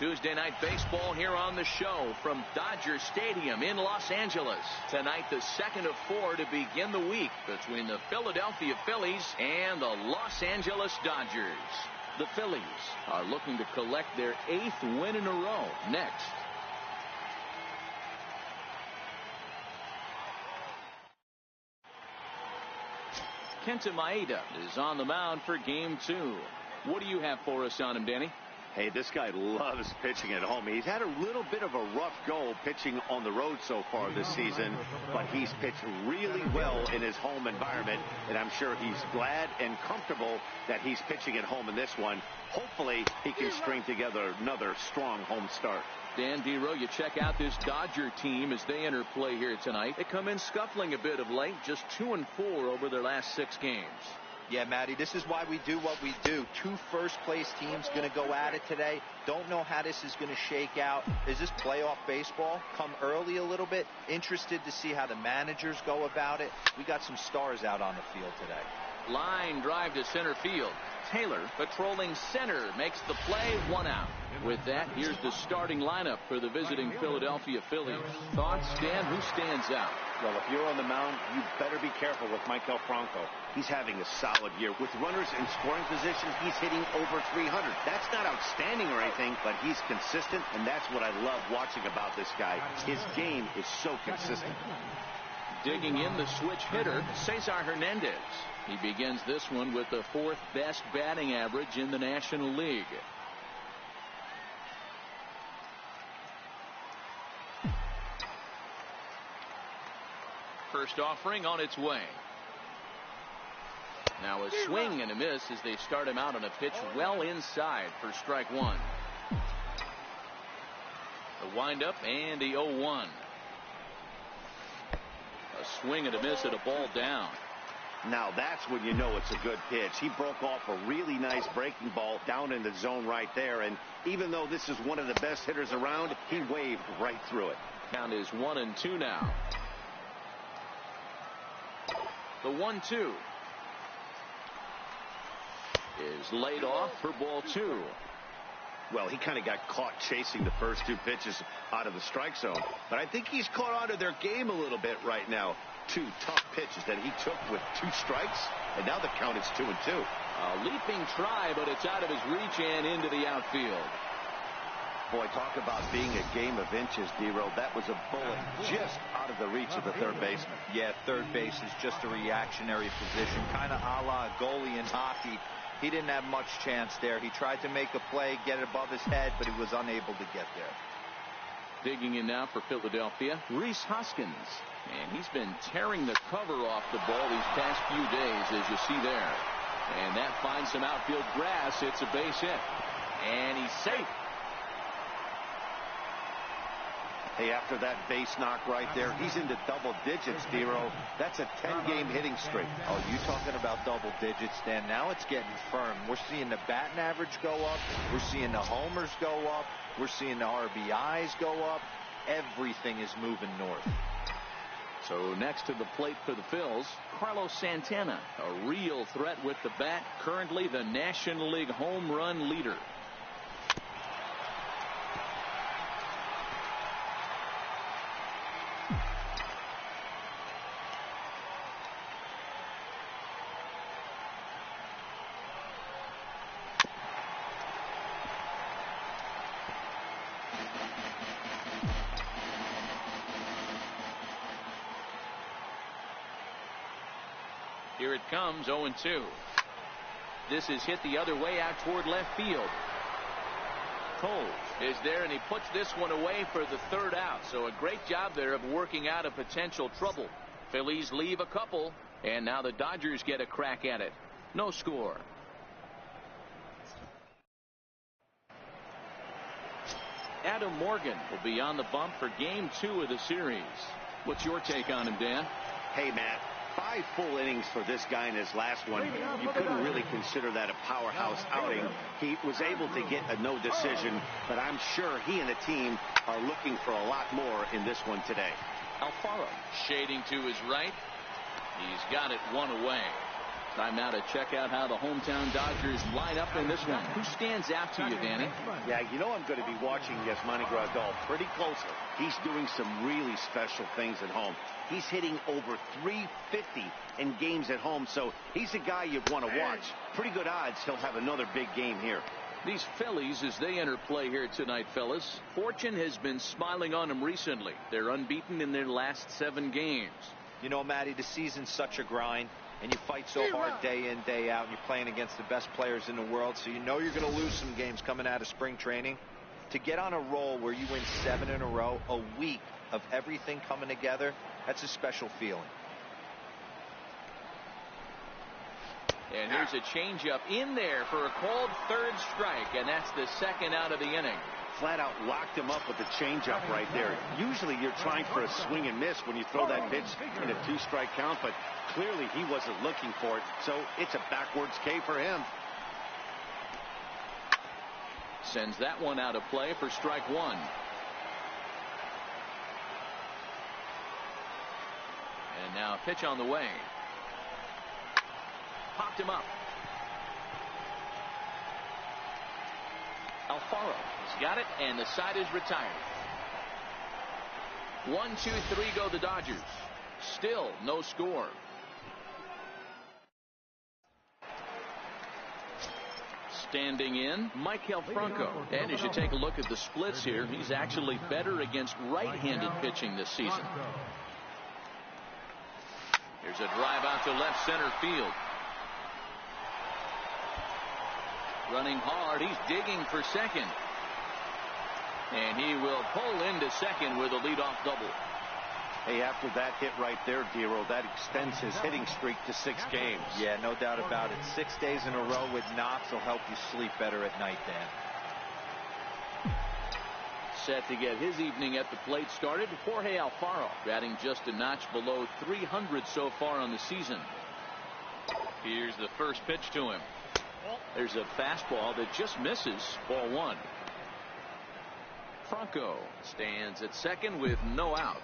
Tuesday night baseball here on the show from Dodger Stadium in Los Angeles. Tonight, the second of 4 to begin the week between the Philadelphia Phillies and the Los Angeles Dodgers. The Phillies are looking to collect their 8th win in a row next. Kenta Maeda is on the mound for game 2. What do you have for us on him, Danny? Hey, this guy loves pitching at home. He's had a little bit of a rough go pitching on the road so far this season, but he's pitched really well in his home environment, and I'm sure he's glad and comfortable that he's pitching at home in this one. Hopefully, he can string together another strong home start. Dan Dero, you check out this Dodger team as they enter play here tonight. They come in scuffling a bit of late, just 2-4 over their last 6 games. Yeah, Matty, this is why we do what we do. 2 first-place teams going to go at it today. Don't know how this is going to shake out. Is this playoff baseball? Come early a little bit. Interested to see how the managers go about it. We got some stars out on the field today. Line drive to center field. Taylor patrolling center makes the play, 1 out. With that, here's the starting lineup for the visiting Philadelphia Phillies. Thoughts, Dan? Who stands out? Well, if you're on the mound, you better be careful with Michael Franco. He's having a solid year. With runners in scoring position, he's hitting over 300. That's not outstanding or anything, but he's consistent, and that's what I love watching about this guy. His game is so consistent. Digging in the switch hitter, Cesar Hernandez. He begins this one with the 4th best batting average in the National League. First offering on its way. Now a swing and a miss as they start him out on a pitch well inside for strike 1. The windup and the 0-1. A swing and a miss at a ball down. Now that's when you know it's a good pitch. He broke off a really nice breaking ball down in the zone right there, and even though this is one of the best hitters around, he waved right through it. Count is 1-2 now. The 1-2 is laid off for ball 2. Well, he kind of got caught chasing the first 2 pitches out of the strike zone, but I think he's caught on to their game a little bit right now. 2 tough pitches that he took with 2 strikes, and now the count is 2-2. A leaping try, but it's out of his reach and into the outfield. Boy, talk about being a game of inches, Dero. That was a bullet just out of the reach of the third baseman. Yeah, third base is just a reactionary position, kind of a la goalie in hockey. He didn't have much chance there. He tried to make a play, get it above his head, but he was unable to get there. Digging in now for Philadelphia, Rhys Hoskins. And he's been tearing the cover off the ball these past few days, as you see there. And that finds some outfield grass. It's a base hit. And he's safe. Hey, after that base knock right there, he's into double digits, Dero. That's a 10-game hitting streak. Oh, you talking about double digits, Dan? Now it's getting firm. We're seeing the batting average go up. We're seeing the homers go up. We're seeing the RBIs go up. Everything is moving north. So next to the plate for the Phils, Carlos Santana, a real threat with the bat, currently the National League home run leader. Here it comes, 0-2. This is hit the other way out toward left field. Cole is there, and he puts this one away for the 3rd out. So a great job there of working out a potential trouble. Phillies leave a couple, and now the Dodgers get a crack at it. No score. Adam Morgan will be on the bump for game 2 of the series. What's your take on him, Dan? Hey, Matt. 5 full innings for this guy in his last one. You couldn't really consider that a powerhouse outing. He was able to get a no decision, but I'm sure he and the team are looking for a lot more in this one today. Alfaro shading to his right. He's got it 1 away. Time now to check out how the hometown Dodgers line up in this one. Who stands out to you, Danny? Yeah, you know I'm going to be watching Yasmani Grandal pretty closely. He's doing some really special things at home. He's hitting over 350 in games at home, so he's a guy you'd want to watch. Pretty good odds he'll have another big game here. These Phillies, as they enter play here tonight, fellas, fortune has been smiling on them recently. They're unbeaten in their last 7 games. You know, Matty, the season's such a grind, and you fight so hard day in, day out, and you're playing against the best players in the world, so you know you're going to lose some games coming out of spring training. To get on a roll where you win 7 in a row, a week of everything coming together, that's a special feeling. And here's a changeup in there for a called 3rd strike, and that's the 2nd out of the inning. Flat out locked him up with the changeup right there. Usually you're trying for a swing and miss when you throw that pitch in a 2-strike count, but clearly he wasn't looking for it, so it's a backwards K for him. Sends that one out of play for strike 1. And now a pitch on the way. Popped him up. Alfaro has got it, and the side is retired. 1, 2, 3 go the Dodgers. Still no score. Standing in, Maikel Franco. And as you take a look at the splits here, he's actually better against right-handed pitching this season. Here's a drive out to left center field. Running hard, he's digging for second. And he will pull into second with a leadoff double. Hey, after that hit right there, Dero, that extends his hitting streak to 6 games. Yeah, no doubt about it. 6 days in a row with knocks will help you sleep better at night, Dan. Set to get his evening at the plate started, Jorge Alfaro, batting just a notch below 300 so far on the season. Here's the first pitch to him. There's a fastball that just misses. Ball 1. Franco stands at second with no outs.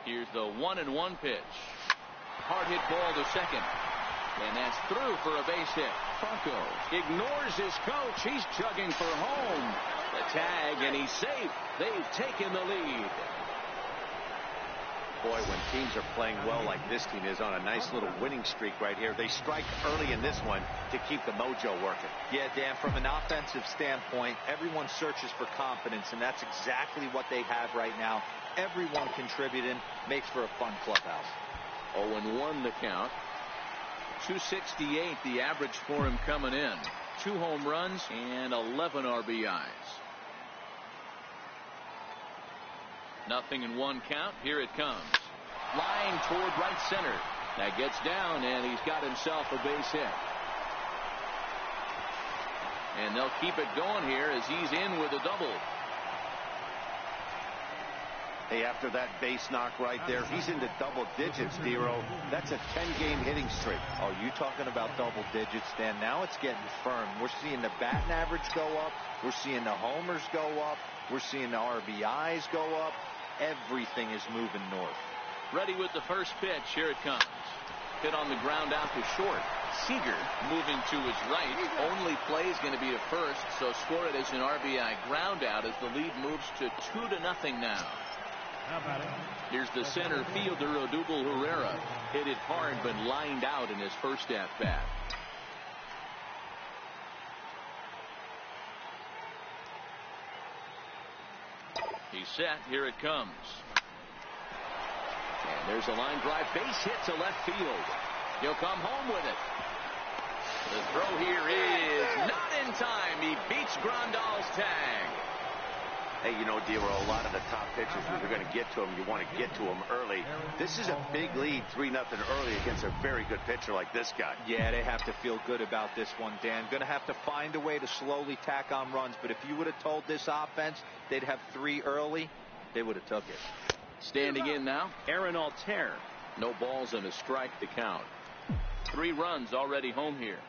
Here's the 1-1 pitch. Hard hit ball to second. And that's through for a base hit. Franco ignores his coach. He's chugging for home. The tag, and he's safe. They've taken the lead. Boy, when teams are playing well like this team is on a nice little winning streak right here, they strike early in this one to keep the mojo working. Yeah, Dan, from an offensive standpoint, everyone searches for confidence, and that's exactly what they have right now. Everyone contributing, makes for a fun clubhouse. 0-1 the count. 268 the average for him coming in. 2 home runs and 11 RBIs. 0-1 count. Here it comes. Flying toward right center. That gets down, and he's got himself a base hit. And they'll keep it going here as he's in with a double. Hey, after that base knock right there, he's into double digits, Dero. That's a 10-game hitting streak. Oh, you talking about double digits, Dan? Now it's getting firm. We're seeing the batting average go up. We're seeing the homers go up. We're seeing the RBIs go up. Everything is moving north. Ready with the first pitch. Here it comes. Hit on the ground out to short. Seager moving to his right. Only play is going to be a first, so score it as an RBI ground out as the lead moves to 2-0 now. Here's the center fielder, Odubel Herrera. Hit it hard but lined out in his first at bat. He's set. Here it comes. And there's a line drive. Base hit to left field. He'll come home with it. The throw here is not in time. He beats Grandal's tag. Hey, you know, Dero, a lot of the top pitchers, when you're going to get to them, you want to get to them early. This is a big lead, 3-0 early against a very good pitcher like this guy. Yeah, they have to feel good about this one, Dan. Going to have to find a way to slowly tack on runs, but if you would have told this offense they'd have 3 early, they would have took it. Standing in now, Aaron Altair. no balls and a strike to count. 3 runs already home here.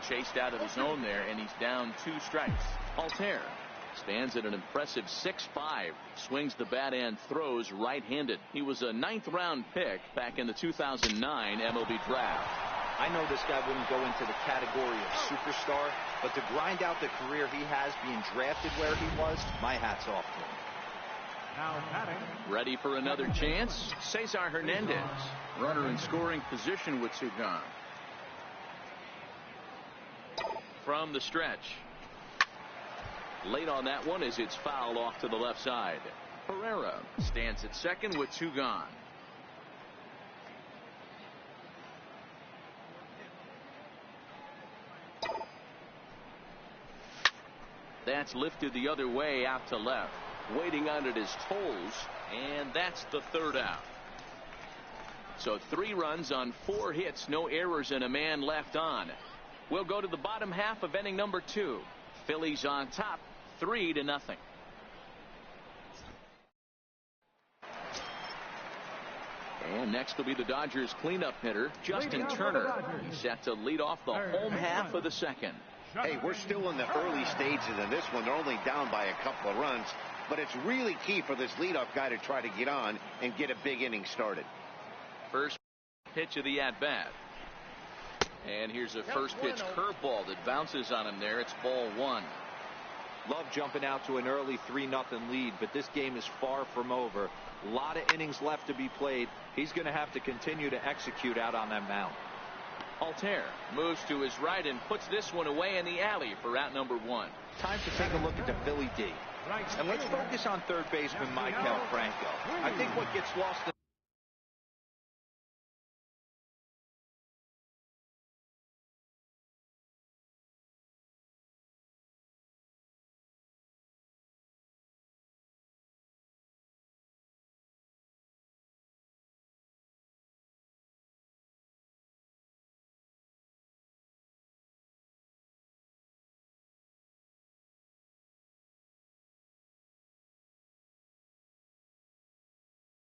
Chased out of his own there, and he's down 2 strikes. Altair stands at an impressive 6'5", swings the bat and throws right-handed. He was a 9th round pick back in the 2009 MLB draft. I know this guy wouldn't go into the category of superstar, but to grind out the career he has being drafted where he was, my hat's off to him. Now batting. Ready for another chance? Cesar Hernandez, runner in scoring position with 2 gone. From the stretch. Late on that one as it's fouled off to the left side. Pereira stands at second with 2 gone. That's lifted the other way out to left. Waiting on it is Toles, and that's the 3rd out. So 3 runs on 4 hits, no errors, and a man left on. We'll go to the bottom half of inning number 2. Phillies on top, 3-0. And next will be the Dodgers cleanup hitter, Justin Turner. He's set to lead off the home half of the 2nd. Hey, we're still in the early stages in this one. They're only down by a couple of runs, but it's really key for this leadoff guy to try to get on and get a big inning started. First pitch of the at-bat. And here's a first pitch curveball that bounces on him there. It's ball 1. Love jumping out to an early 3-0 lead, but this game is far from over. A lot of innings left to be played. He's going to have to continue to execute out on that mound. Altair moves to his right and puts this one away in the alley for out number 1. Time to take a look at the Philly D. And let's focus on third baseman Michael Franco. I think what gets lost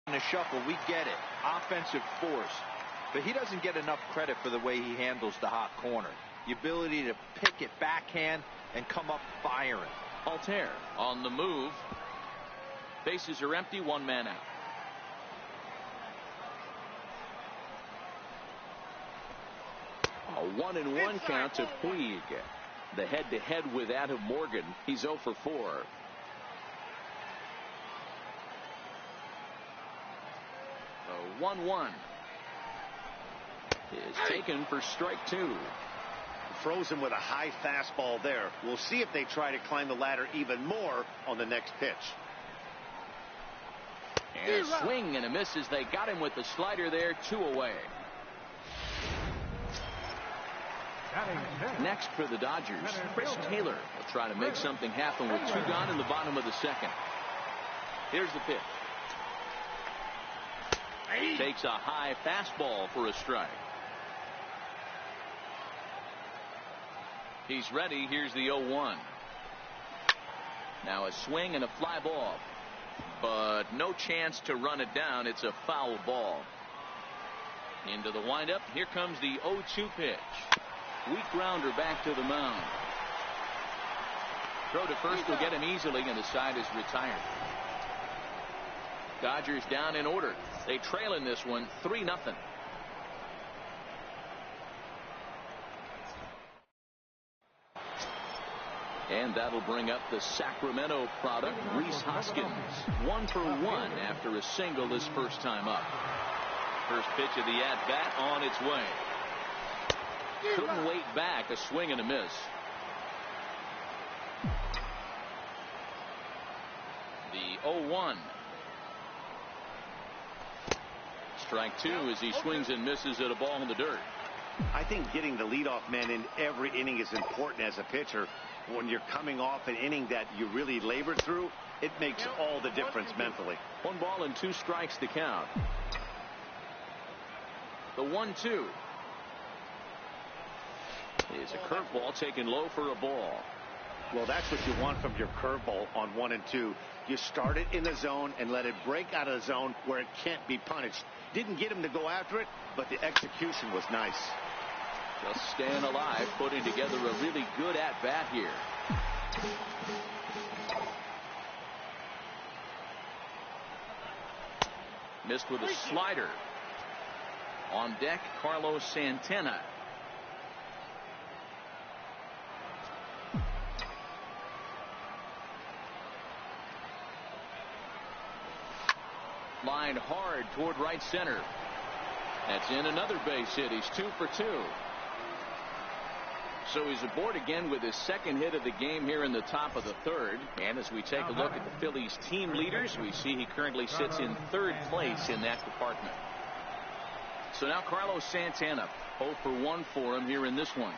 in the shuffle, we get it. Offensive force. But he doesn't get enough credit for the way he handles the hot corner. The ability to pick it backhand and come up firing. Altair on the move. Bases are empty, 1 man out. A 1-1 count to Puig. The head-to-head with Adam Morgan. He's 0 for 4. 1-1 is taken for strike 2. Froze him with a high fastball there. We'll see if they try to climb the ladder even more on the next pitch. And a swing and a miss as they got him with the slider there. 2 away. Next for the Dodgers, Chris Taylor will try to make something happen with 2 gone in the bottom of the 2nd. Here's the pitch. Takes a high fastball for a strike. He's ready. Here's the 0-1. Now a swing and a fly ball, but no chance to run it down. It's a foul ball. Into the windup. Here comes the 0-2 pitch. Weak grounder back to the mound. Throw to first will get him easily, and the side is retired. Dodgers down in order. They trail in this one 3-0. And that'll bring up the Sacramento product, Rhys Hoskins. 1 for 1 after a single this first time up. First pitch of the at-bat on its way. Couldn't wait back. A swing and a miss. The 0-1. Strike 2 as he swings and misses at a ball in the dirt. I think getting the leadoff man in every inning is important as a pitcher. When you're coming off an inning that you really labored through, it makes all the difference mentally. 1 ball and 2 strikes to count. The 1-2. Is a curveball taken low for a ball. Well, that's what you want from your curveball on 1 and 2. You start it in the zone and let it break out of the zone where it can't be punished. Didn't get him to go after it, but the execution was nice. Just staying alive, putting together a really good at-bat here. Missed with a slider. On deck, Carlos Santana. Line hard toward right center. That's in another base hit. He's 2 for 2. So he's aboard again with his second hit of the game here in the top of the third. And as we take a look at the Phillies team leaders, we see he currently sits in third place in that department. So now Carlos Santana, 0 for 1 for him here in this one.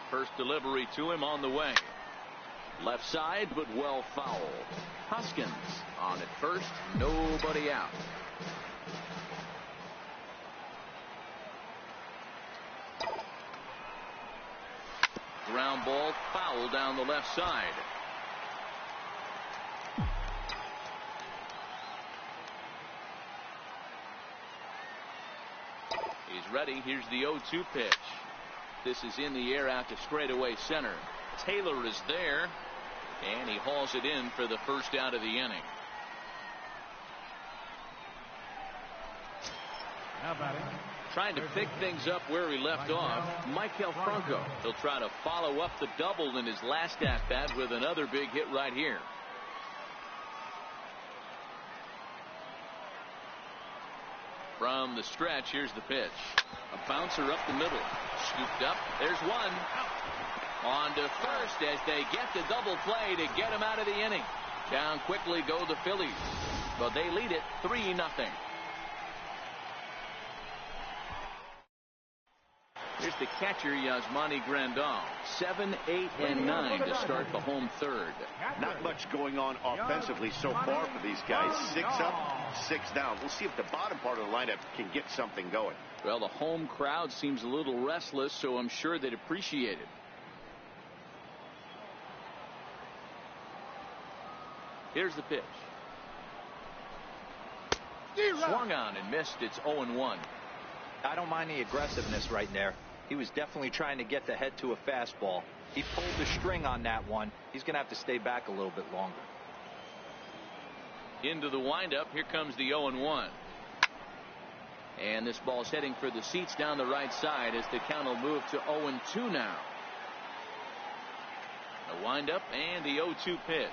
First delivery to him on the way. Left side, but well fouled. Hoskins on at first, nobody out. Ground ball, foul down the left side. He's ready. Here's the 0-2 pitch. This is in the air out to straightaway center. Taylor is there, and he hauls it in for the first out of the inning. Trying to pick things up where he left off, Michael Franco. He'll try to follow up the double in his last at-bat with another big hit right here. From the stretch, here's the pitch. A bouncer up the middle. Scooped up. There's one. On to first as they get the double play to get him out of the inning. Down quickly go the Phillies. But they lead it 3-0. Here's the catcher, Yasmani Grandal. 7, 8, and 9 to start the home third. Not much going on offensively so far for these guys. 6 up, 6 down. We'll see if the bottom part of the lineup can get something going. Well, the home crowd seems a little restless, so I'm sure they'd appreciate it. Here's the pitch. Swung on and missed. It's 0-1. I don't mind the aggressiveness right there. He was definitely trying to get the head to a fastball. He pulled the string on that one. He's going to have to stay back a little bit longer. Into the windup. Here comes the 0-1. And this ball's heading for the seats down the right side as the count will move to 0-2 now. The windup and the 0-2 pitch.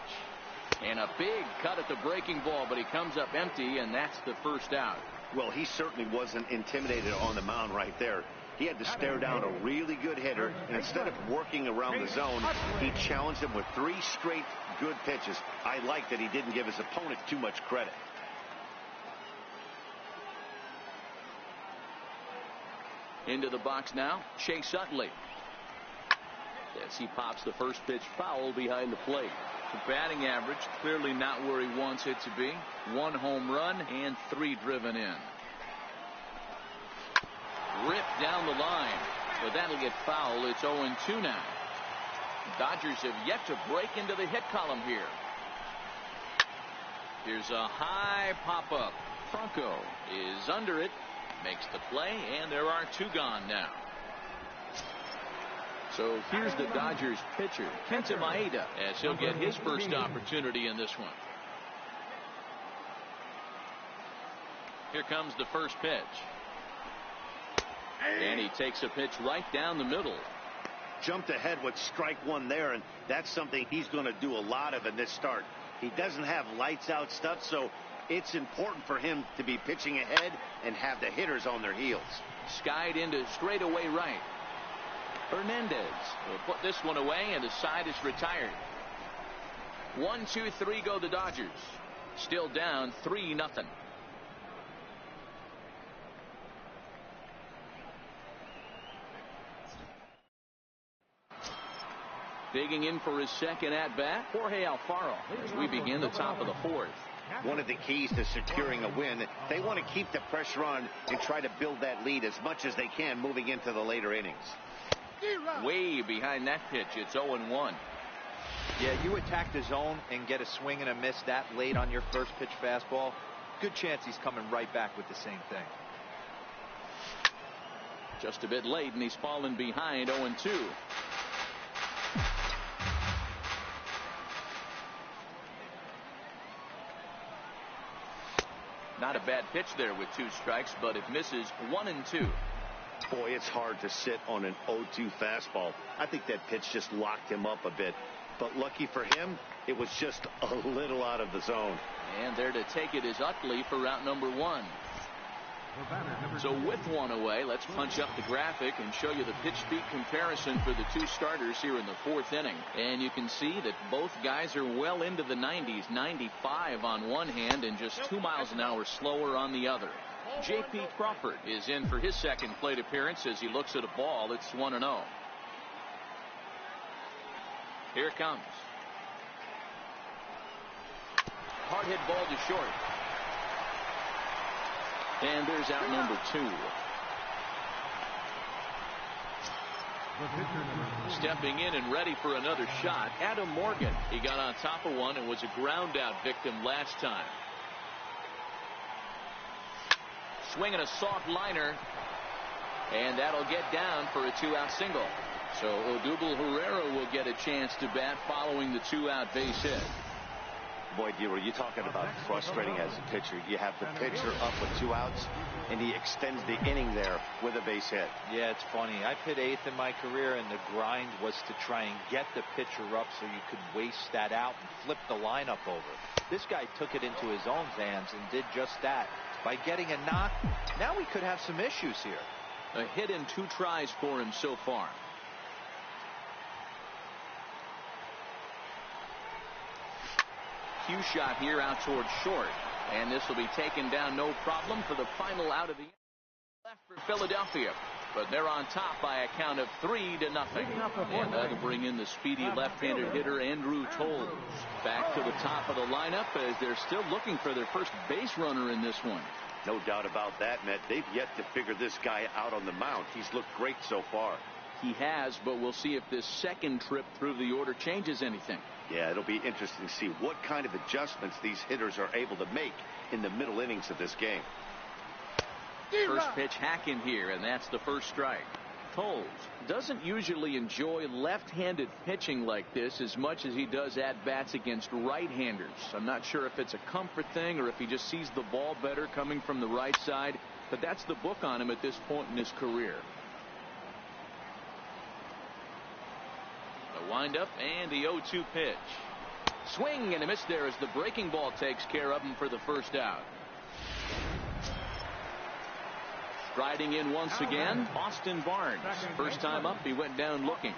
And a big cut at the breaking ball, but he comes up empty, and that's the first out. Well, he certainly wasn't intimidated on the mound right there. He had to stare down a really good hitter, and instead of working around the zone, he challenged him with 3 straight good pitches. I like that he didn't give his opponent too much credit. Into the box now, Chase Utley. As he pops the first pitch foul behind the plate. The batting average clearly not where he wants it to be. 1 home run and 3 driven in. Ripped down the line, but that'll get foul. It's 0-2 now. Dodgers have yet to break into the hit column here. Here's a high pop-up. Franco is under it, makes the play, and there are 2 gone now. So here's the Dodgers pitcher, Kenta Maeda, as he'll get his first opportunity in this one. Here comes the first pitch. And he takes a pitch right down the middle. Jumped ahead with strike 1 there, and that's something he's going to do a lot of in this start. He doesn't have lights out stuff, so it's important for him to be pitching ahead and have the hitters on their heels. Skied into straightaway right. Hernandez will put this one away, and the side is retired. 1, 2, 3 go the Dodgers. Still down 3-0. Digging in for his second at bat, Jorge Alfaro, as we begin the top of the 4th. one of the keys to securing a win. They want to keep the pressure on and try to build that lead as much as they can moving into the later innings. Way behind that pitch. It's 0-1. Yeah, you attack the zone and get a swing and a miss that late on your first pitch fastball. Good chance he's coming right back with the same thing. Just a bit late, and he's fallen behind 0-2. Not a bad pitch there with 2 strikes, but it misses 1-2. Boy, it's hard to sit on an 0-2 fastball. I think that pitch just locked him up a bit. But lucky for him, it was just a little out of the zone. And there to take it is Utley for route number 1. So with 1 away, let's punch up the graphic and show you the pitch speed comparison for the 2 starters here in the 4th inning. And you can see that both guys are well into the 90s, 95 on one hand and just 2 miles an hour slower on the other. J.P. Crawford is in for his second plate appearance as he looks at a ball. It's 1-0. Here it comes. Hard hit ball to short. And there's out number 2. Stepping in and ready for another shot, Adam Morgan. He got on top of one and was a ground out victim last time. Swinging a soft liner, and that'll get down for a 2-out single. So Odubel Herrera will get a chance to bat following the 2-out base hit. Boy, Dero, you're talking about frustrating as a pitcher. You have the pitcher up with 2 outs, and he extends the inning there with a base hit. Yeah, it's funny. I hit 8th in my career, and the grind was to try and get the pitcher up so you could waste that out and flip the lineup over. This guy took it into his own hands and did just that. By getting a knock, now we could have some issues here. A hit in 2 tries for him so far. Cue shot here out towards short, and this will be taken down no problem for the final out of the left for Philadelphia, but they're on top by a count of 3-0. And that'll bring in the speedy left-handed hitter Andrew Toles back to the top of the lineup as they're still looking for their first base runner in this one. No doubt about that, Matt. They've yet to figure this guy out on the mound. He's looked great so far. He has, but we'll see if this second trip through the order changes anything. Yeah, it'll be interesting to see what kind of adjustments these hitters are able to make in the middle innings of this game. First pitch hack in here, and that's the first strike. Toles doesn't usually enjoy left-handed pitching like this as much as he does at-bats against right-handers. I'm not sure if it's a comfort thing or if he just sees the ball better coming from the right side, but that's the book on him at this point in his career. The windup and the 0-2 pitch. Swing and a miss there as the breaking ball takes care of him for the first out. Striding in once again, Austin Barnes. First time up, he went down looking.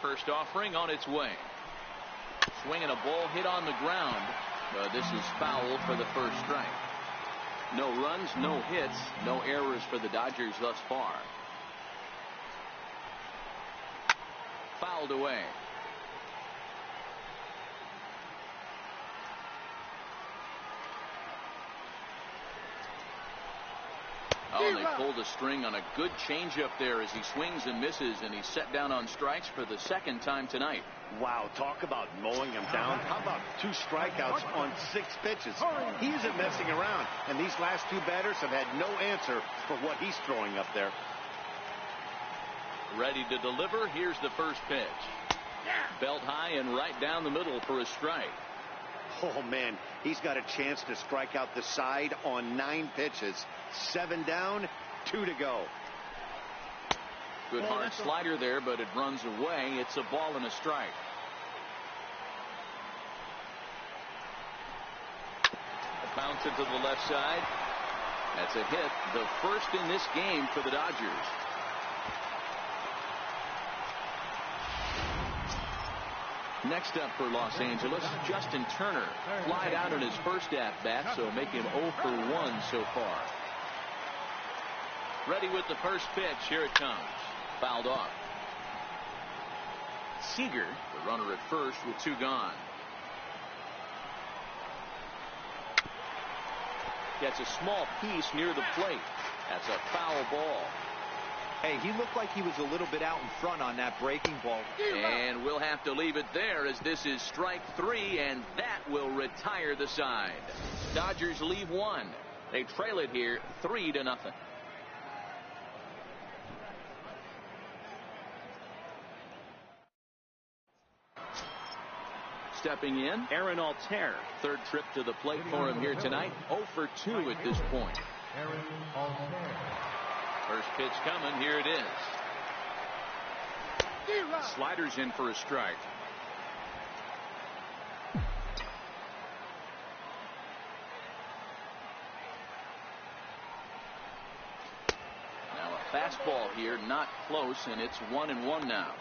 First offering on its way. Swinging a ball hit on the ground. This is foul for the first strike. No runs, no hits, no errors for the Dodgers thus far. Fouled away. Oh, they pulled a string on a good changeup there as he swings and misses, and he's set down on strikes for the second time tonight. Wow, talk about mowing him down. How about 2 strikeouts on 6 pitches? He isn't messing around, and these last 2 batters have had no answer for what he's throwing up there. Ready to deliver. Here's the first pitch. Belt high and right down the middle for a strike. Oh, man, he's got a chance to strike out the side on 9 pitches. 7 down, 2 to go. Good hard slider there, but it runs away. It's a ball and a strike. A bounce into the left side. That's a hit. The first in this game for the Dodgers. Next up for Los Angeles, Justin Turner flied out in his first at-bat, so make him 0 for 1 so far. Ready with the first pitch. Here it comes. Fouled off. Seager, the runner at first with 2 gone. Gets a small piece near the plate. That's a foul ball. Hey, he looked like he was a little bit out in front on that breaking ball. And we'll have to leave it there as this is strike 3, and that will retire the side. Dodgers leave 1. They trail it here 3-0. Stepping in, Aaron Altair. Third trip to the plate for him here tonight. 0 for 2 at this point. Aaron Altair. First pitch coming. Here it is. Sliders in for a strike. Now a fastball here, not close, and it's 1-1 now.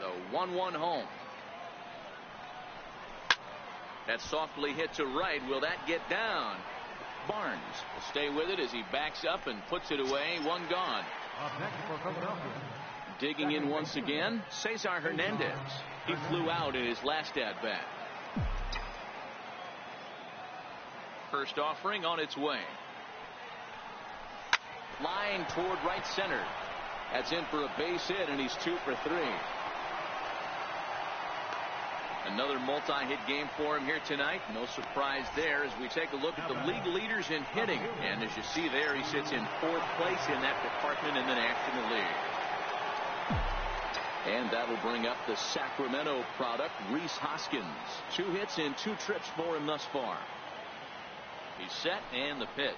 The 1-1 home. That softly hit to right. Will that get down? Barnes will stay with it as he backs up and puts it away. 1 gone. For Philadelphia. Digging in once again, Cesar Hernandez. He flew out in his last at-bat. First offering on its way. Line toward right center. That's in for a base hit, and he's 2 for 3. Another multi-hit game for him here tonight. No surprise there as we take a look at the league leaders in hitting. And as you see there, he sits in 4th place in that department in the National League. And that'll bring up the Sacramento product, Rhys Hoskins. 2 hits in 2 trips for him thus far. He's set, and the pitch.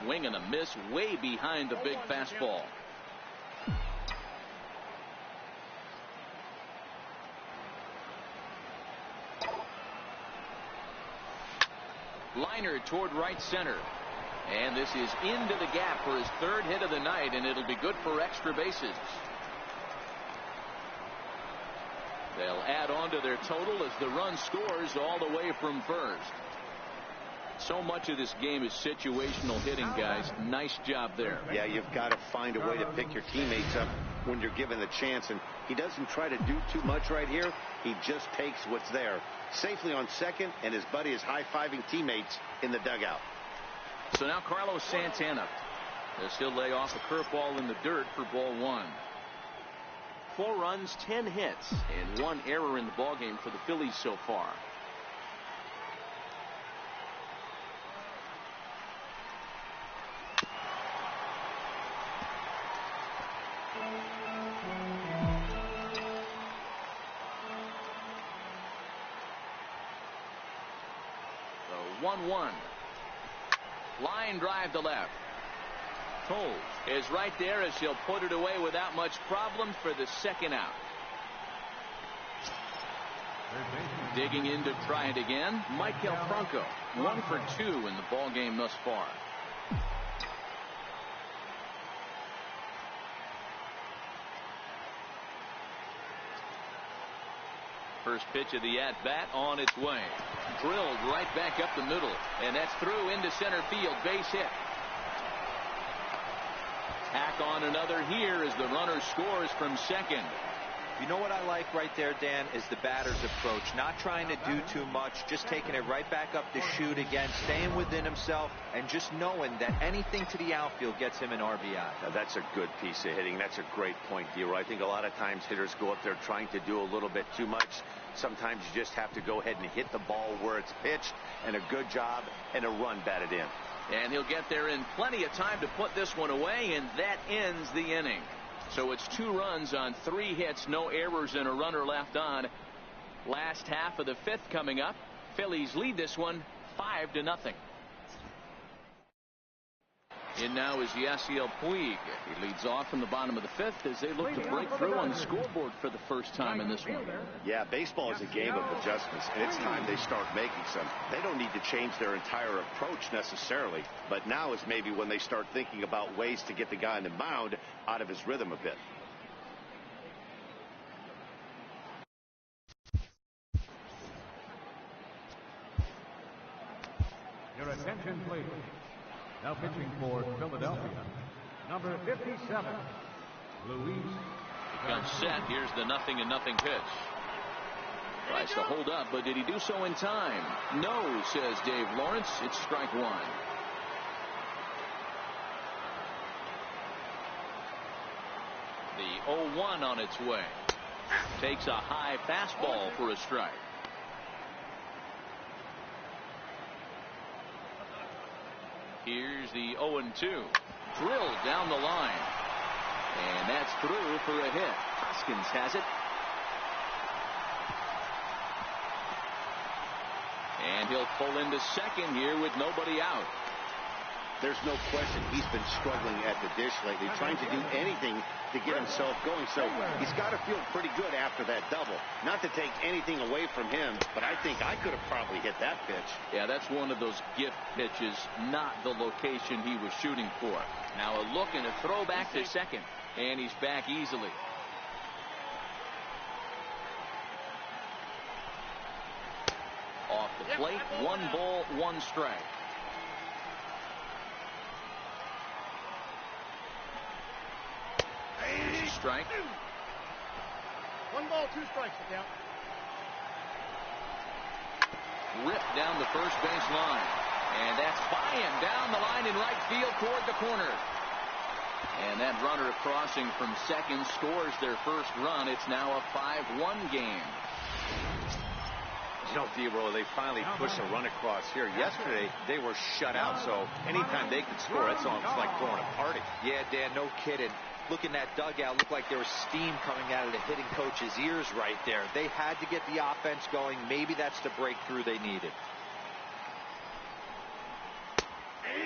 Swing and a miss way behind the big fastball. Liner toward right center. And this is into the gap for his 3rd hit of the night, and it'll be good for extra bases. They'll add on to their total as the run scores all the way from first. So much of this game is situational hitting, guys. Nice job there. Yeah, you've got to find a way to pick your teammates up when you're given the chance, and he doesn't try to do too much right here. He just takes what's there. Safely on second, and his buddy is high-fiving teammates in the dugout. So now Carlos Santana. They'll still lay off a curveball in the dirt for ball 1. 4 runs, 10 hits, and 1 error in the ballgame for the Phillies so far. The 1-1. Line drive to left. Cole is right there as she'll put it away without much problem for the 2nd out. Digging in to try it again, Michael Franco. 1 for 2 in the ball game thus far. First pitch of the at-bat on its way. Drilled right back up the middle, and that's through into center field. Base hit. Tack on another here as the runner scores from second. You know what I like right there, Dan, is the batter's approach. Not trying to do too much, just taking it right back up the chute again, staying within himself, and just knowing that anything to the outfield gets him an RBI. Now, that's a good piece of hitting. That's a great point, Dero. I think a lot of times hitters go up there trying to do a little bit too much. Sometimes you just have to go ahead and hit the ball where it's pitched, and a good job and a run batted in. And he'll get there in plenty of time to put this one away, and that ends the inning. So it's 2 runs on 3 hits, no errors, and a runner left on. Last half of the 5th coming up. Phillies lead this one 5-0. In now is Yasiel Puig. He leads off in the bottom of the fifth as they look to break through on the scoreboard for the first time in this one. Yeah, baseball is a game of adjustments, and it's time they start making some. They don't need to change their entire approach necessarily, but now is maybe when they start thinking about ways to get the guy on the mound out of his rhythm a bit. Your attention, please. Now pitching for Philadelphia, number 57, Luis. He comes set. Here's the 0-0 pitch. Tries to hold up, but did he do so in time? No, says Dave Lawrence. It's strike one. The 0-1 on its way. Takes a high fastball for a strike. Here's the 0-2. Drilled down the line. And that's through for a hit. Hoskins has it. And he'll pull into second here with nobody out. There's no question he's been struggling at the dish lately, trying to do anything to get himself going. So he's got to feel pretty good after that double. Not to take anything away from him, but I think I could have probably hit that pitch. Yeah, that's one of those gift pitches, not the location he was shooting for. Now a look and a throw back to second, and he's back easily. Off the plate, 1 ball, 1 strike. Here's a strike. 1 ball, 2 strikes to count. Ripped down the first base line. And that's by him down the line in right field toward the corner. And that runner crossing from second scores their first run. It's now a 5-1 game. You know, D-Roll, they finally pushed a run across here. Yesterday, they were shut out, so anytime they could score, it's like throwing a party. Yeah, Dan, no kidding. Look in that dugout, looked like there was steam coming out of the hitting coach's ears right there. They had to get the offense going. Maybe that's the breakthrough they needed.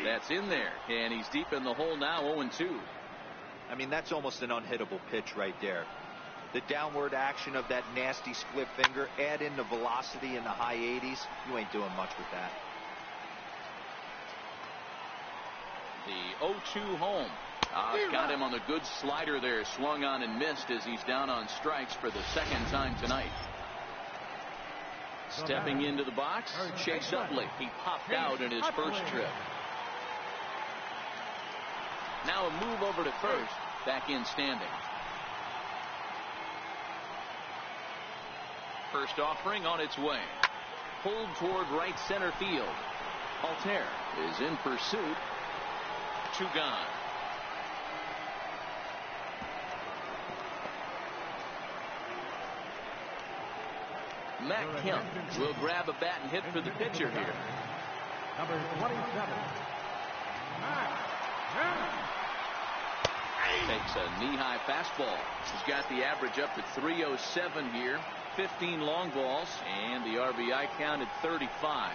That's in there, and he's deep in the hole now, 0-2. I mean, that's almost an unhittable pitch right there. The downward action of that nasty split finger, add in the velocity in the high 80s, you ain't doing much with that. The 0-2 home. Got him on the good slider there, swung on and missed as he's down on strikes for the second time tonight. Stepping into the box, Chase Utley. He popped out in his first trip. Now a move over to first, back in standing. First offering on its way. Pulled toward right center field. Altair is in pursuit. 2 gone. Matt Kemp will grab a bat and hit for the pitcher here. Number 27, Matt Kemp. Takes a knee-high fastball. He's got the average up to 307 here. 15 long balls, and the RBI count at 35.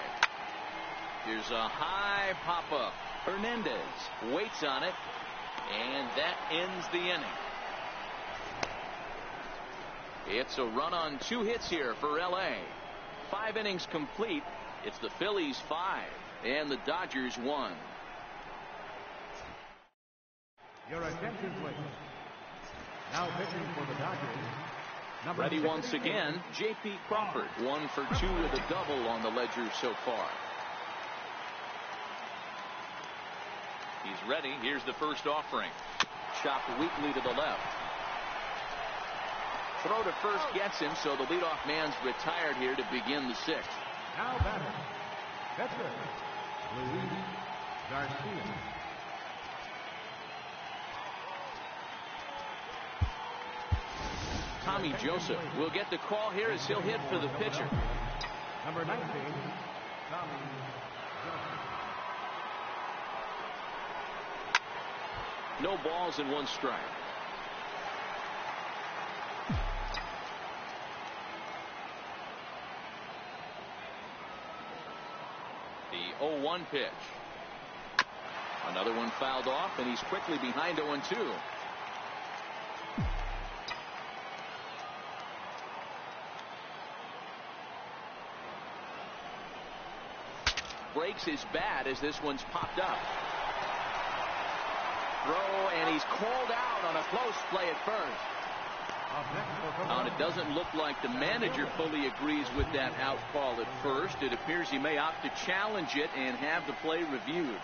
Here's a high pop-up. Hernandez waits on it, and that ends the inning. It's a run on 2 hits here for L.A. 5 innings complete. It's the Phillies 5 and the Dodgers 1. Your attention, please. Now pitching for the Dodgers, number Ready 60. once again, J.P. Crawford. 1 for 2 with a double on the ledger so far. He's ready. Here's the first offering. Chopped weakly to the left. Throw to first gets him, so the leadoff man's retired here to begin the 6th. Now batting, pitcher, Luis Garcia. Tommy Joseph will get the call here as he'll hit for the pitcher. Number 19, Tommy Joseph. No balls and 1 strike. The 0-1 pitch. Another one fouled off, and he's quickly behind 0-2. Breaks his bat as this one's popped up. Throw, and he's called out on a close play at first. And it doesn't look like the manager fully agrees with that out call at first. It appears he may opt to challenge it and have the play reviewed.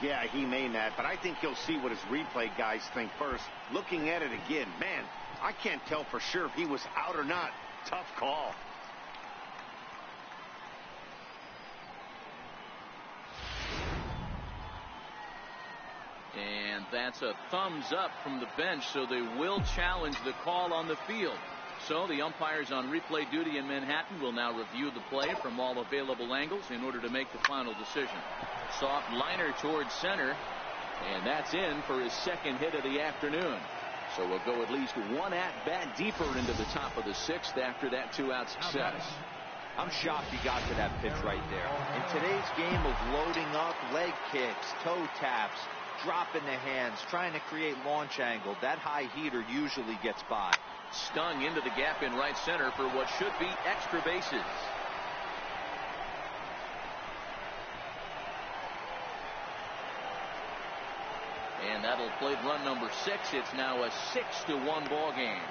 Yeah, he may, Matt, but I think he'll see what his replay guys think first. Looking at it again, man, I can't tell for sure if he was out or not. Tough call. And that's a thumbs up from the bench, so they will challenge the call on the field. So the umpires on replay duty in Manhattan will now review the play from all available angles in order to make the final decision. Soft liner towards center, and that's in for his second hit of the afternoon. So we'll go at least one at-bat deeper into the top of the sixth after that two-out success. I'm shocked he got to that pitch right there. In today's game of loading up, leg kicks, toe taps, dropping the hands, trying to create launch angle, that high heater usually gets by. Stung into the gap in right center for what should be extra bases. And that'll play run number 6. It's now a 6-1 ball game.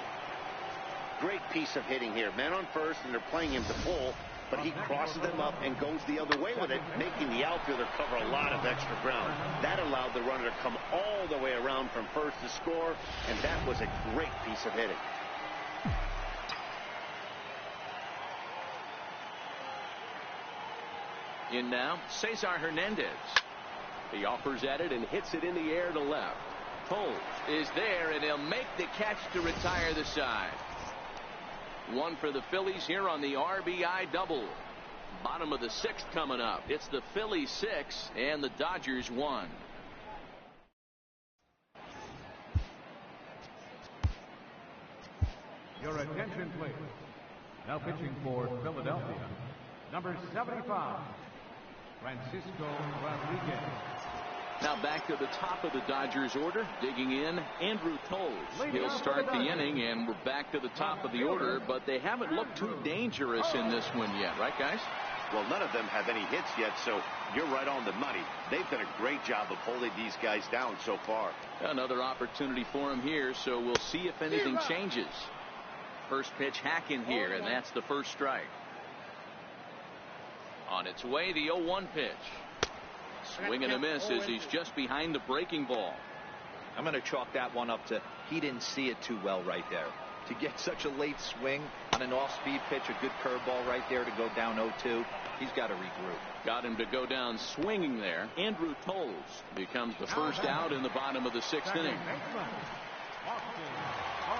Great piece of hitting here. Man on first, and they're playing him to pull, but he crosses them up and goes the other way with it, making the outfielder cover a lot of extra ground. That allowed the runner to come all the way around from first to score, and that was a great piece of hitting. In now, Cesar Hernandez. He offers at it and hits it in the air to left. Toles is there, and he'll make the catch to retire the side. One for the Phillies here on the RBI double. Bottom of the sixth coming up. It's the Phillies 6 and the Dodgers 1. Your attention, please. Now pitching for Philadelphia, number 75, Francisco Rodriguez. Now back to the top of the Dodgers order. Digging in, Andrew Toles. He'll start the inning, and we're back to the top of the order, but they haven't looked too dangerous in this one yet, right, guys? Well, none of them have any hits yet, so you're right on the money. They've done a great job of holding these guys down so far. Another opportunity for him here, so we'll see if anything changes. First pitch hacking here, and that's the first strike. On its way, the 0-1 pitch. Swing and a miss as he's just behind the breaking ball. I'm going to chalk that one up to he didn't see it too well right there. To get such a late swing on an off-speed pitch, a good curveball right there to go down 0-2, he's got to regroup. Got him to go down swinging there. Andrew Toles becomes the first out in the bottom of the sixth inning.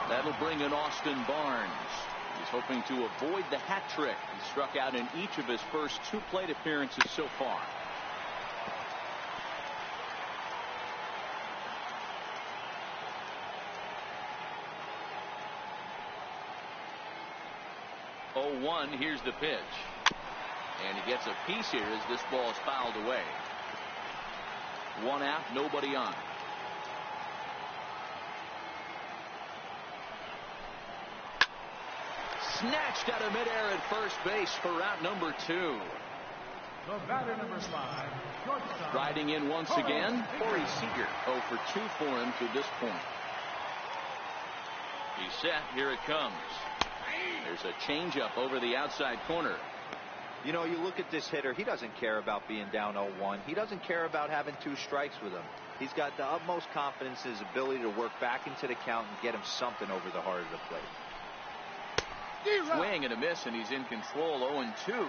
That'll bring in Austin Barnes. He's hoping to avoid the hat trick. He struck out in each of his first 2 plate appearances so far. Here's the pitch, and he gets a piece here as this ball is fouled away. 1 out, nobody on. Snatched out of midair at first base for out number 2. The batter, number 5, shortstop. Riding in once again, Corey Seager. 0 for 2 for him to this point. He's set. Here it comes. There's a changeup over the outside corner. You know, you look at this hitter, he doesn't care about being down 0-1. He doesn't care about having 2 strikes with him. He's got the utmost confidence in his ability to work back into the count and get him something over the heart of the plate. Swing and a miss, and he's in control. 0-2.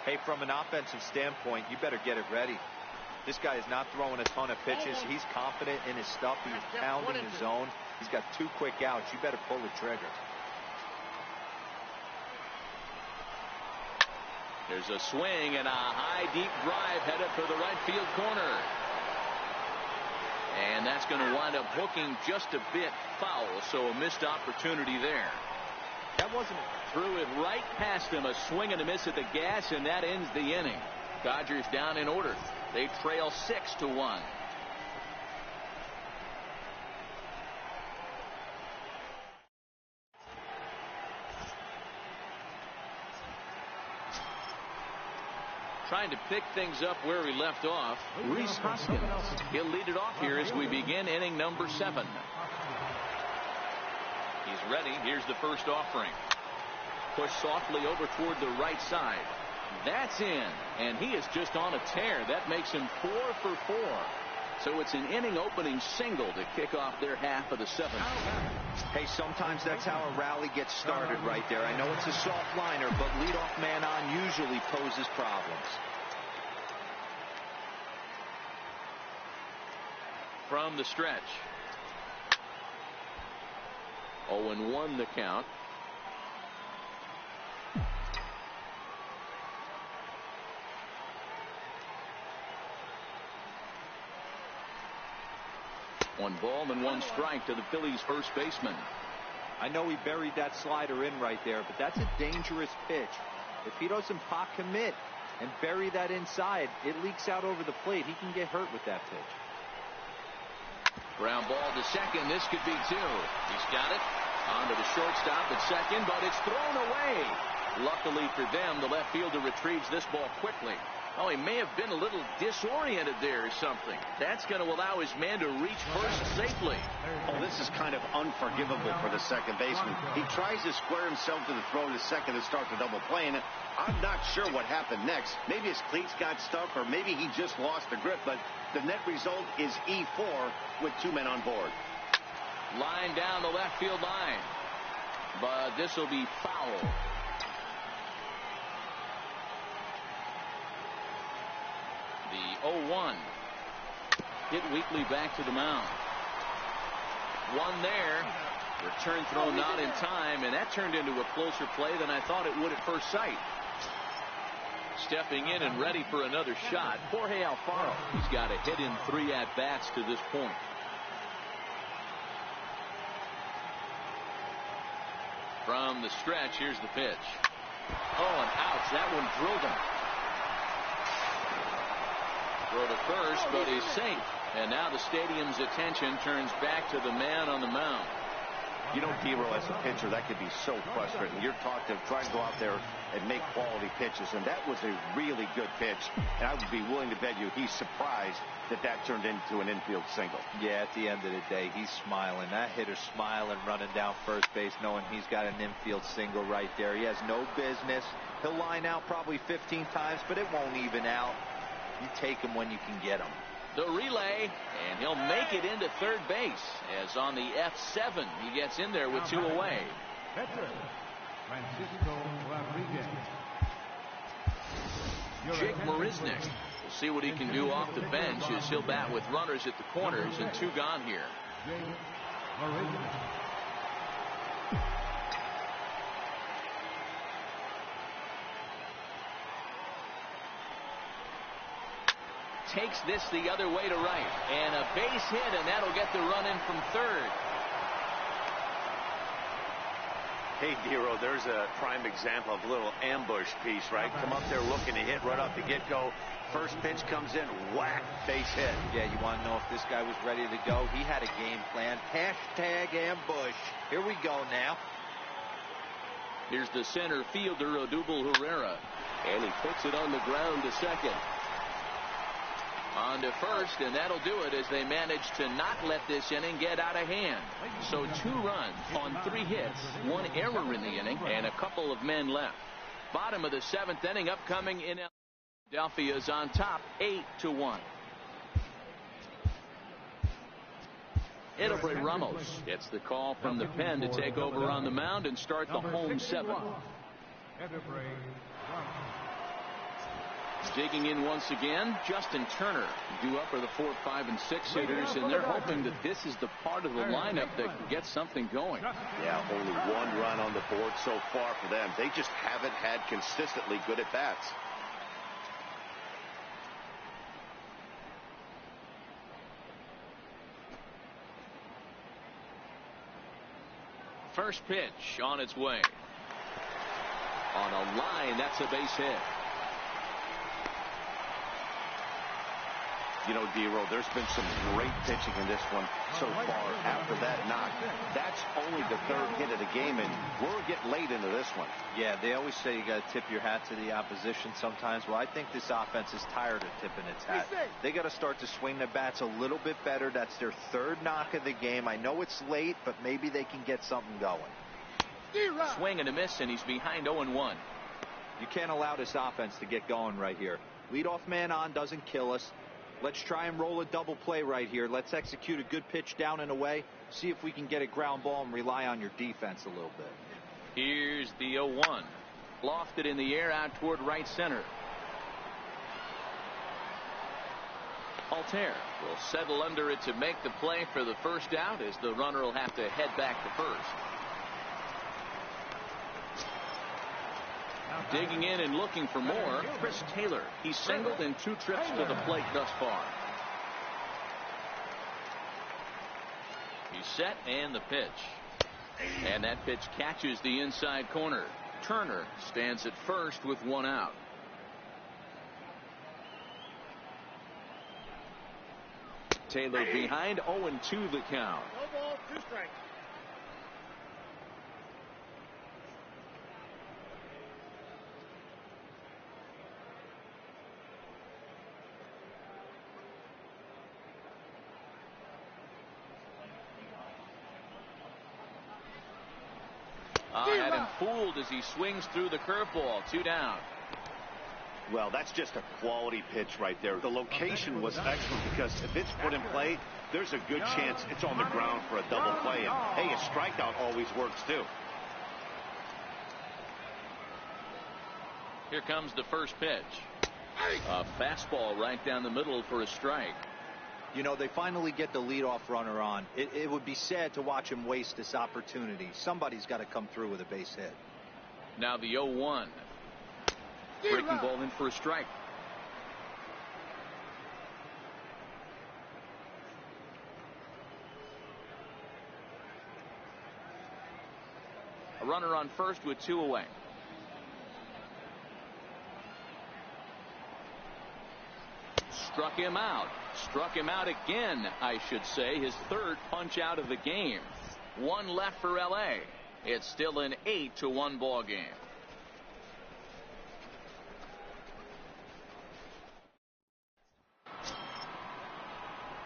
Hey, from an offensive standpoint, you better get it ready. This guy is not throwing a ton of pitches. He's confident in his stuff. He's pounding his zone. He's got 2 quick outs. You better pull the trigger. There's a swing and a high deep drive headed for the right field corner. And that's going to wind up hooking just a bit foul, so a missed opportunity there. That wasn't threw it right past him. A swing and a miss at the gas, and that ends the inning. Dodgers down in order. They trail 6-1. Trying to pick things up where we left off. Rhys Hoskins. He'll lead it off here as we begin inning number 7. He's ready. Here's the first offering. Push softly over toward the right side. That's in, and he is just on a tear. That makes him 4 for 4. So it's an inning opening single to kick off their half of the 7th. Hey, sometimes that's how a rally gets started right there. I know it's a soft liner, but leadoff man on usually poses problems. From the stretch. 0-1 the count. One ball and 1 strike to the Phillies first baseman. I know he buried that slider in right there, but that's a dangerous pitch. If he doesn't pot commit and bury that inside, it leaks out over the plate. He can get hurt with that pitch. Ground ball to second. This could be 2. He's got it. On to the shortstop at second, but it's thrown away. Luckily for them, the left fielder retrieves this ball quickly. Oh, he may have been a little disoriented there or something. That's going to allow his man to reach first safely. Oh, this is kind of unforgivable for the second baseman. He tries to square himself to the throw to second to start the double play, and I'm not sure what happened next. Maybe his cleats got stuck, or maybe he just lost the grip, but the net result is E4 with 2 men on board. Line down the left field line, but this will be foul. The 0-1 hit weakly back to the mound. One there. Return throw not in time, and that turned into a closer play than I thought it would at first sight. Stepping in and ready for another shot, Jorge Alfaro. He's got a hit in 3 at-bats to this point. From the stretch, here's the pitch. Oh, and ouch. That one drilled him. Throw to first, but he's safe. And now the stadium's attention turns back to the man on the mound. You know, Dero, as a pitcher, that could be so frustrating. You're taught to try to go out there and make quality pitches, and that was a really good pitch. And I would be willing to bet you he's surprised that that turned into an infield single. Yeah, at the end of the day, he's smiling. That hitter's smiling, running down first base, knowing he's got an infield single right there. He has no business. He'll line out probably 15 times, but it won't even out. You take him when you can get him. The relay, and he'll make it into third base, as on the F7 he gets in there with 2 away. Jake Marisnick will see what he can do off the bench as he'll bat with runners at the corners and 2 gone here. Takes this the other way to right, and a base hit, and that'll get the run in from third. Hey, Dero, there's a prime example of a little ambush piece, right? Come up there looking to hit right off the get-go. First pitch comes in, whack, base hit. Yeah, you want to know if this guy was ready to go? He had a game plan. Hashtag ambush. Here we go now. Here's the center fielder, Odubel Herrera, and he puts it on the ground to second. On to first, and that'll do it as they manage to not let this inning get out of hand. So 2 runs on 3 hits, 1 error in the inning, and a couple of men left. Bottom of the 7th inning upcoming in Philadelphia is on top 8-1. Edelbert Ramos gets the call from the pen to take over on the mound and start the home 7th. Digging in once again, Justin Turner. Due up are the 4, 5, and 6 hitters, and they're hoping that this is the part of the lineup that can get something going. Yeah, only 1 run on the board so far for them. They just haven't had consistently good at-bats. First pitch on its way. On a line, that's a base hit. You know, D-Roll, there's been some great pitching in this one so far after that knock. That's only the third hit of the game, and we're getting late into this one. Yeah, they always say you got to tip your hat to the opposition sometimes. Well, I think this offense is tired of tipping its hat. They got to start to swing the bats a little bit better. That's their third knock of the game. I know it's late, but maybe they can get something going. Swing and a miss, and he's behind 0-1. You can't allow this offense to get going right here. Leadoff man on doesn't kill us. Let's try and roll a double play right here. Let's execute a good pitch down and away. See if we can get a ground ball and rely on your defense a little bit. Here's the 0-1. Lofted in the air out toward right center. Altair will settle under it to make the play for the first out, as the runner will have to head back to first. Digging in and looking for more, Chris Taylor. He's singled in 2 trips to the plate thus far. He's set, and the pitch. And that pitch catches the inside corner. Turner stands at first with 1 out. Taylor behind, 0-2 the count. No ball, 2 strikes. Had him fooled as he swings through the curveball. 2 down. Well, that's just a quality pitch right there. The location was excellent, because if it's put in play, there's a good chance it's on the ground for a double play. And hey, a strikeout always works too. Here comes the first pitch. A fastball right down the middle for a strike. You know, they finally get the leadoff runner on. It would be sad to watch him waste this opportunity. Somebody's got to come through with a base hit. Now the 0-1. Breaking ball in for a strike. A runner on first with 2 away. Struck him out. Struck him out again, I should say. His 3rd punch out of the game. 1 left for LA. It's still an 8-1 ball game.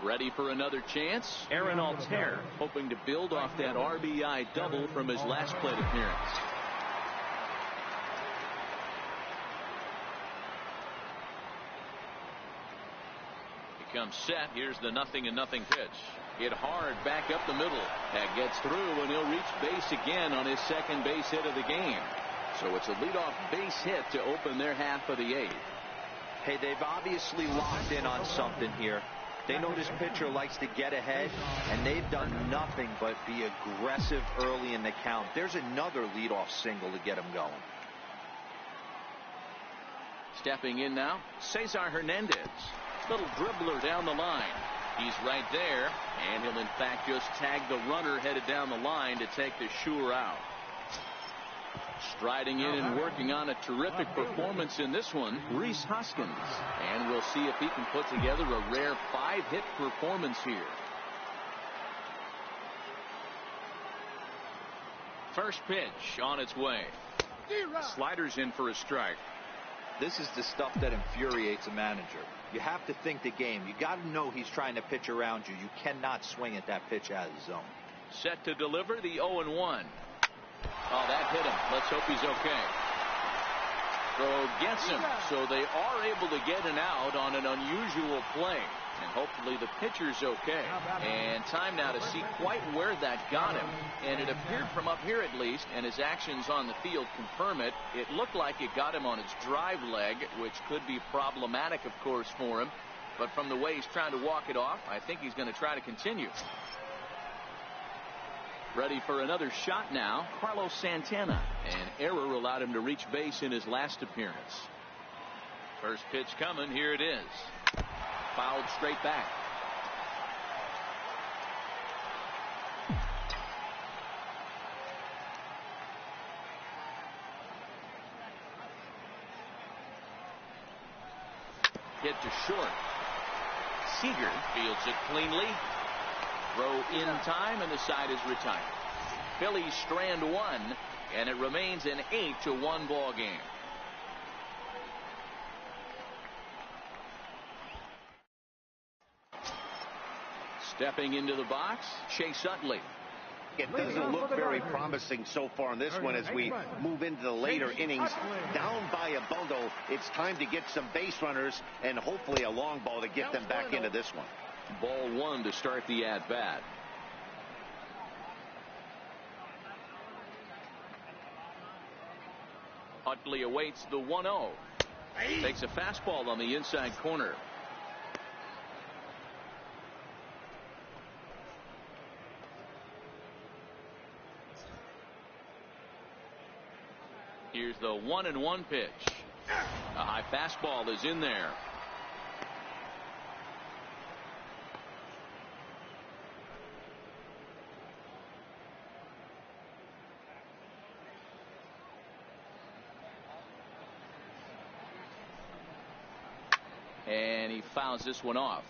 Ready for another chance? Aaron Altair, hoping to build off that RBI double from his last plate appearance. Comes set. Here's the 0-0 pitch. Hit hard back up the middle. That gets through, and he'll reach base again on his 2nd base hit of the game. So it's a leadoff base hit to open their half of the 8th. Hey, they've obviously locked in on something here. They know this pitcher likes to get ahead, and they've done nothing but be aggressive early in the count. There's another leadoff single to get him going. Stepping in now, Cesar Hernandez. Little dribbler down the line. He's right there, and he'll in fact just tag the runner headed down the line to take the sure out. Striding in and working on a terrific performance in this one, Rhys Hoskins. And we'll see if he can put together a rare 5-hit performance here. First pitch on its way. Sliders in for a strike. This is the stuff that infuriates a manager. You have to think the game. You got to know he's trying to pitch around you. You cannot swing at that pitch out of the zone. Set to deliver the 0-1. Oh, that hit him. Let's hope he's okay. Throw gets him. So they are able to get an out on an unusual play. And hopefully the pitcher's okay. And time now to see quite where that got him. And it appeared from up here at least, and his actions on the field confirm it. It looked like it got him on his drive leg, which could be problematic, of course, for him. But from the way he's trying to walk it off, I think he's going to try to continue. Ready for another shot now, Carlos Santana. An error allowed him to reach base in his last appearance. First pitch coming. Here it is. Fouled straight back. Hit to short. Seager fields it cleanly. Throw in time, and the side is retired. Phillies strand one, and it remains an 8-1 ball game. Stepping into the box, Chase Utley. It doesn't look very promising so far in this one as we move into the later innings. Down by a bundle, it's time to get some base runners and hopefully a long ball to get them back into this one. Ball one to start the at-bat. Utley awaits the 1-0. Takes a fastball on the inside corner. Here's the 1-1 pitch. A high fastball is in there. And he fouls this one off.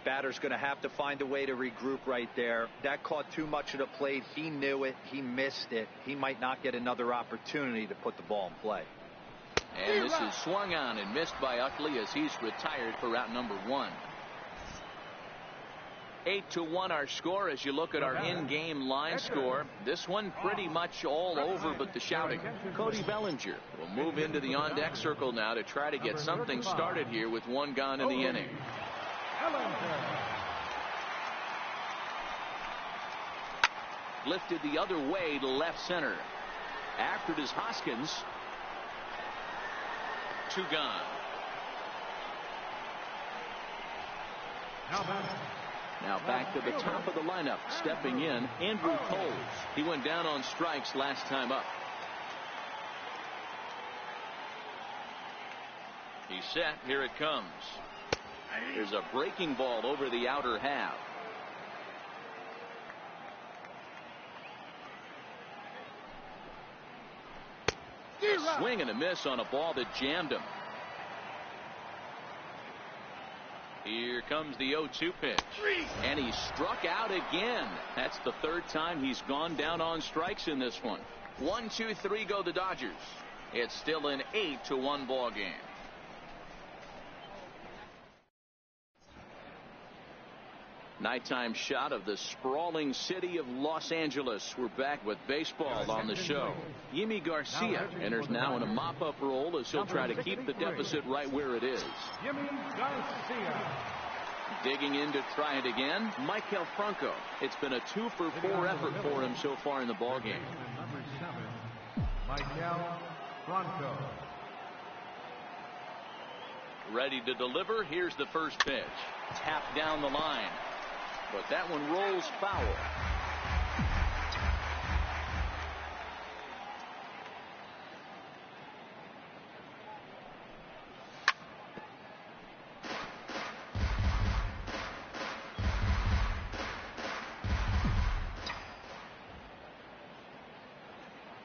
Batter's going to have to find a way to regroup right there. That caught too much of the plate. He knew it. He missed it. He might not get another opportunity to put the ball in play. And this is swung on and missed by Utley as he's retired for route number 1. 8-1 our score as you look at our in-game line score. This one pretty much all over but the shouting. Cody Bellinger will move into the on-deck circle now to try to get something started here with one gone in the inning. Lifted the other way to left center. After it is Hoskins. 2 gone. Now back to the top of the lineup. Stepping in, Andrew Coles. He went down on strikes last time up. He's set. Here it comes. There's a breaking ball over the outer half. A swing and a miss on a ball that jammed him. Here comes the 0-2 pitch. And he struck out again. That's the 3rd time he's gone down on strikes in this one. 1-2-3 go the Dodgers. It's still an 8-1 ball game. Nighttime shot of the sprawling city of Los Angeles. We're back with baseball on the show. Yimi Garcia enters now in a mop-up role as he'll try to keep the deficit right where it is. Yimi Garcia. Digging in to try it again, Michael Franco. It's been a 2-for-4 effort for him so far in the ballgame. Number 7, Michael Franco. Ready to deliver. Here's the first pitch. Tapped down the line. But that one rolls foul.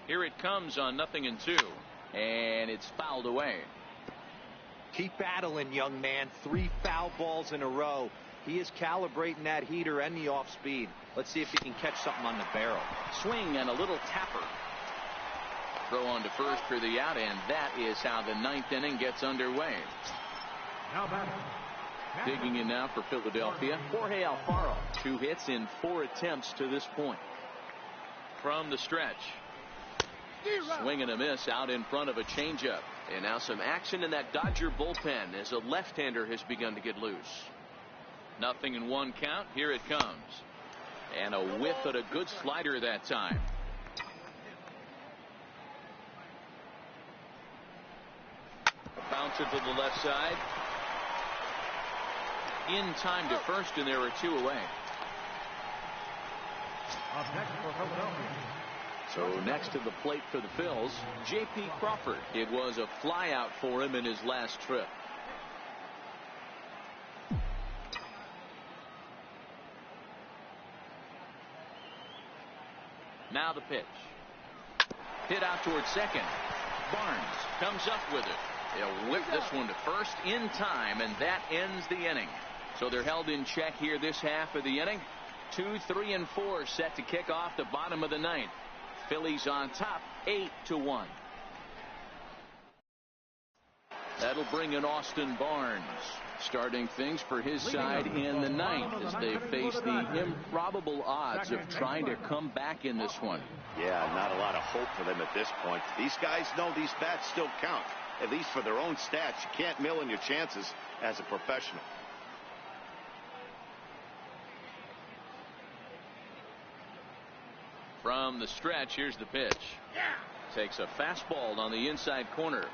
Here it comes on 0-2. And it's fouled away. Keep battling, young man. 3 foul balls in a row. He is calibrating that heater and the off speed. Let's see if he can catch something on the barrel. Swing and a little tapper. Throw on to first for the out, and that is how the 9th inning gets underway. Now batting. Digging in now for Philadelphia, Jorge Alfaro. 2 hits in 4 attempts to this point. From the stretch. Swing and a miss out in front of a changeup. And now some action in that Dodger bullpen as a left-hander has begun to get loose. 0-1 count. Here it comes. And a whiff at a good slider that time. A bouncer to the left side. In time to first, and there are 2 away. Up next for Philadelphia. So next to the plate for the Phils, J.P. Crawford. It was a flyout for him in his last trip. Now the pitch. Hit out towards second. Barnes comes up with it. They'll whip this one to first in time, and that ends the inning. So they're held in check here this half of the inning. 2, 3, and 4 set to kick off the bottom of the ninth. Phillies on top 8-1. That'll bring in Austin Barnes, starting things for his side in the ninth as they face the improbable odds of trying to come back in this one. Yeah, not a lot of hope for them at this point. These guys know these bats still count, at least for their own stats. You can't mill in your chances as a professional. From the stretch, here's the pitch. Takes a fastball on the inside corner.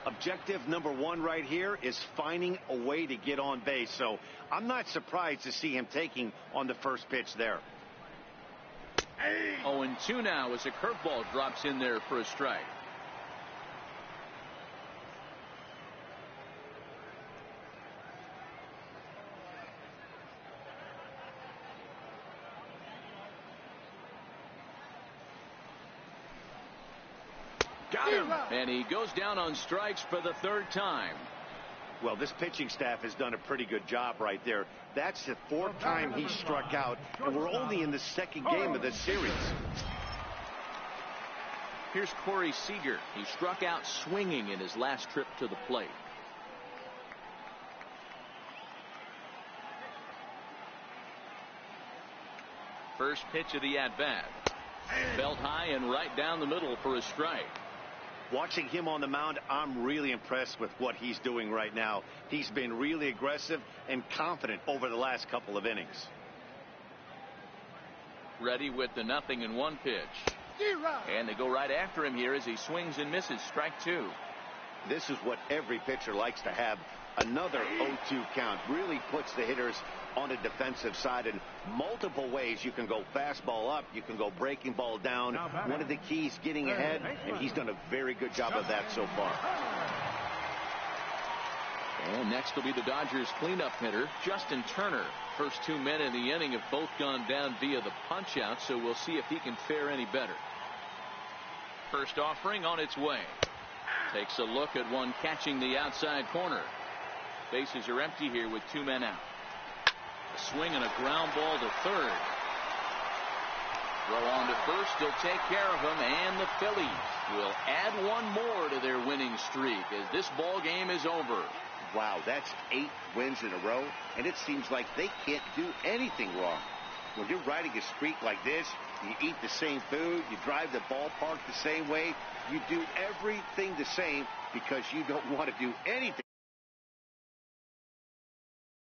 Objective number one right here is finding a way to get on base. So I'm not surprised to see him taking on the first pitch there. 0-2 now as a curveball drops in there for a strike. Got him. And he goes down on strikes for the third time. Well, this pitching staff has done a pretty good job right there. That's the fourth time he struck out, and we're only in the second game of this series. Here's Corey Seager. He struck out swinging in his last trip to the plate. First pitch of the at-bat. Belt high and right down the middle for a strike. Watching him on the mound, I'm really impressed with what he's doing right now. He's been really aggressive and confident over the last couple of innings. Ready with the 0-1 pitch. And they go right after him here as he swings and misses. Strike 2. This is what every pitcher likes to have. Another 0-2 count really puts the hitters on the defensive side in multiple ways. You can go fastball up, you can go breaking ball down. One of the keys, getting ahead, and he's done a very good job of that so far. And next will be the Dodgers cleanup hitter, Justin Turner. First 2 men in the inning have both gone down via the punch out, so we'll see if he can fare any better. First offering on its way. Takes a look at one catching the outside corner. Bases are empty here with 2 men out. A swing and a ground ball to third. Throw on to first. He'll take care of him, and the Phillies will add one more to their winning streak as this ball game is over. Wow, that's 8 wins in a row, and it seems like they can't do anything wrong. When you're riding a streak like this, you eat the same food, you drive the ballpark the same way, you do everything the same because you don't want to do anything.